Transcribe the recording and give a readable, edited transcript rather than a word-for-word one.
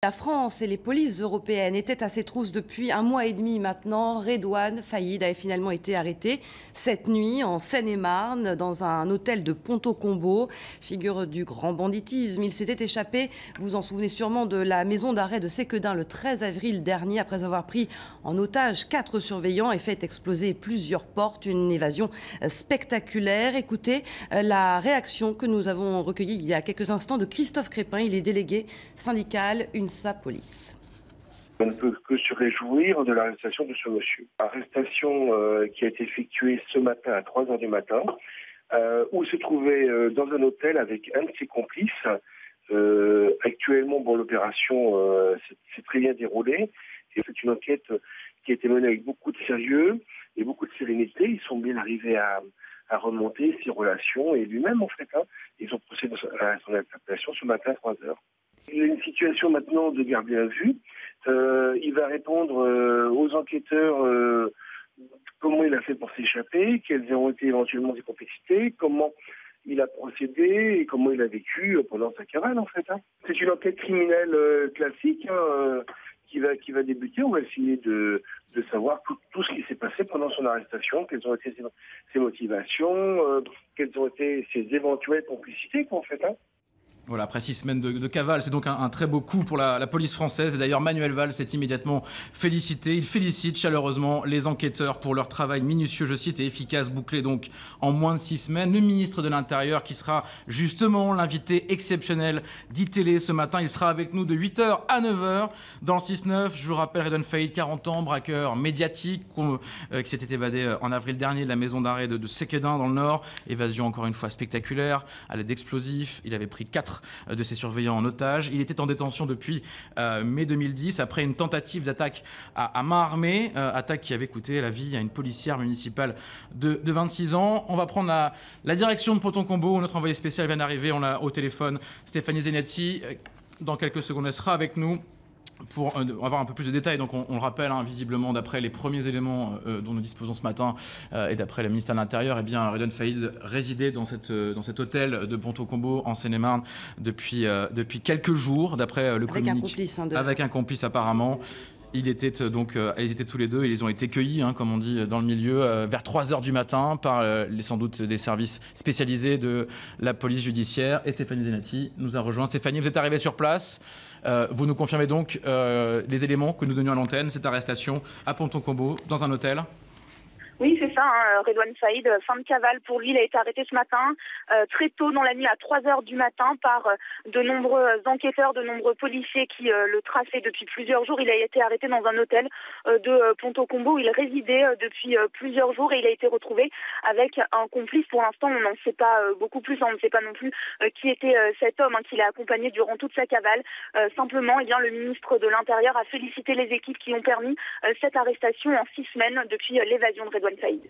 La France et les polices européennes étaient à ses trousses depuis un mois et demi maintenant. Redouane Faïd avait finalement été arrêté cette nuit en Seine-et-Marne dans un hôtel de Ponto-Combo. Figure du grand banditisme, il s'était échappé, vous vous en souvenez sûrement, de la maison d'arrêt de Séquedin le 13 avril dernier après avoir pris en otage 4 surveillants et fait exploser plusieurs portes. Une évasion spectaculaire. Écoutez la réaction que nous avons recueillie il y a quelques instants de Christophe Crépin, il est délégué syndical UNSA Police. On ne peut que se réjouir de l'arrestation de ce monsieur. Arrestation qui a été effectuée ce matin à 3 heures du matin, où il se trouvait dans un hôtel avec un de ses complices. Actuellement, l'opération s'est très bien déroulée. C'est une enquête qui a été menée avec beaucoup de sérieux et beaucoup de sérénité. Ils sont bien arrivés à remonter ses relations et lui-même, en fait. Ils ont procédé à son interpellation ce matin à 3 heures. Il y a une situation maintenant de garde à vue. Il va répondre aux enquêteurs comment il a fait pour s'échapper, quelles ont été éventuellement ses complexités, comment il a procédé et comment il a vécu pendant sa cavale en fait. C'est une enquête criminelle classique qui va débuter. On va essayer de savoir tout ce qui s'est passé pendant son arrestation, quelles ont été ses motivations, quelles ont été ses éventuelles complicités en fait. Voilà, après 6 semaines de cavale, c'est donc un très beau coup pour la police française. Et d'ailleurs, Manuel Valls s'est immédiatement félicité. Il félicite chaleureusement les enquêteurs pour leur travail minutieux, je cite, et efficace, bouclé donc en moins de 6 semaines. Le ministre de l'Intérieur, qui sera justement l'invité exceptionnel d'ITélé ce matin, il sera avec nous de 8h à 9h dans le 6-9. Je vous rappelle, Redouane Faïd, 40 ans, braqueur médiatique, qui s'était évadé en avril dernier de la maison d'arrêt de Séquedin dans le Nord. Évasion encore une fois spectaculaire, à l'aide d'explosifs. Il avait pris 4 de ses surveillants en otage. Il était en détention depuis mai 2010 après une tentative d'attaque à main armée, attaque qui avait coûté la vie à une policière municipale de 26 ans. On va prendre la direction de Ponto-Combo où notre envoyé spécial vient d'arriver. On l'a au téléphone, Stéphanie Zenati. Dans quelques secondes, elle sera avec nous pour avoir un peu plus de détails. Donc on le rappelle, visiblement, d'après les premiers éléments dont nous disposons ce matin et d'après le ministère de l'Intérieur, Redouane Faïd résidait dans cet hôtel de Ponto-Combo en Seine-et-Marne depuis quelques jours, d'après le communiqué. Avec un complice apparemment. Ils étaient tous les deux, et ils ont été cueillis, comme on dit dans le milieu, vers 3 heures du matin par sans doute des services spécialisés de la police judiciaire. Et Stéphanie Zenati nous a rejoint. Stéphanie, vous êtes arrivée sur place. Vous nous confirmez donc les éléments que nous donnions à l'antenne, cette arrestation à Ponto-Combo, dans un hôtel? Oui, c'est ça, Redouane Faïd, fin de cavale pour lui. Il a été arrêté ce matin, très tôt dans la nuit, à 3 heures du matin, par de nombreux enquêteurs, de nombreux policiers qui le traçaient depuis plusieurs jours. Il a été arrêté dans un hôtel de Ponto-Combo où il résidait depuis plusieurs jours, et il a été retrouvé avec un complice. Pour l'instant, on n'en sait pas beaucoup plus. On ne sait pas non plus qui était cet homme qui l'a accompagné durant toute sa cavale. Simplement, le ministre de l'Intérieur a félicité les équipes qui ont permis cette arrestation en 6 semaines depuis l'évasion de Redouane Faïd.